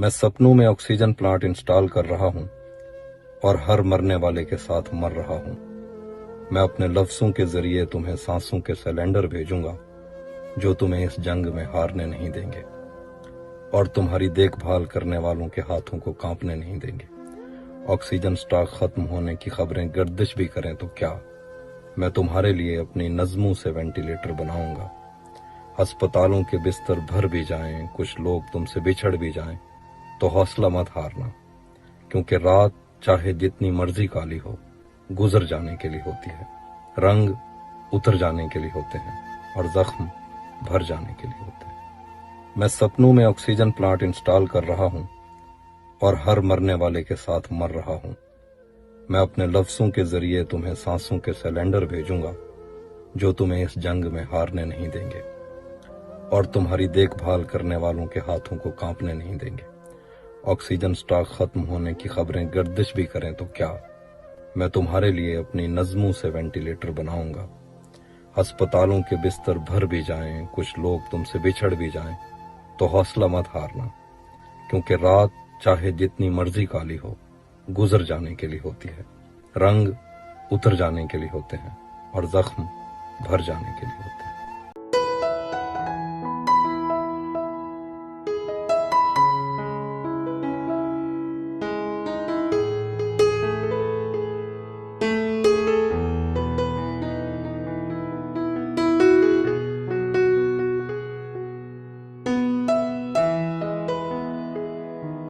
मैं सपनों में ऑक्सीजन प्लांट इंस्टॉल कर रहा हूँ और हर मरने वाले के साथ मर रहा हूँ। मैं अपने लफ्ज़ों के जरिए तुम्हें सांसों के सिलेंडर भेजूंगा जो तुम्हें इस जंग में हारने नहीं देंगे और तुम्हारी देखभाल करने वालों के हाथों को कांपने नहीं देंगे। ऑक्सीजन स्टॉक खत्म होने की खबरें गर्दिश भी करें तो क्या, मैं तुम्हारे लिए अपनी नज़मों से वेंटिलेटर बनाऊंगा। अस्पतालों के बिस्तर भर भी जाएं, कुछ लोग तुमसे बिछड़ भी जाएं, तो हौसला मत हारना, क्योंकि रात चाहे जितनी मर्जी काली हो, गुजर जाने के लिए होती है। रंग उतर जाने के लिए होते हैं और जख्म भर जाने के लिए होते हैं। मैं सपनों में ऑक्सीजन प्लांट इंस्टॉल कर रहा हूँ और हर मरने वाले के साथ मर रहा हूँ। मैं अपने लफ्ज़ों के जरिए तुम्हें सांसों के सिलेंडर भेजूंगा जो तुम्हें इस जंग में हारने नहीं देंगे और तुम्हारी देखभाल करने वालों के हाथों को कांपने नहीं देंगे। ऑक्सीजन स्टॉक खत्म होने की खबरें गर्दिश भी करें तो क्या, मैं तुम्हारे लिए अपनी नज़मों से वेंटिलेटर बनाऊंगा। अस्पतालों के बिस्तर भर भी जाएं, कुछ लोग तुमसे बिछड़ भी जाएं, तो हौसला मत हारना, क्योंकि रात चाहे जितनी मर्जी काली हो, गुजर जाने के लिए होती है। रंग उतर जाने के लिए होते हैं और जख्म भर जाने के लिए होते हैं।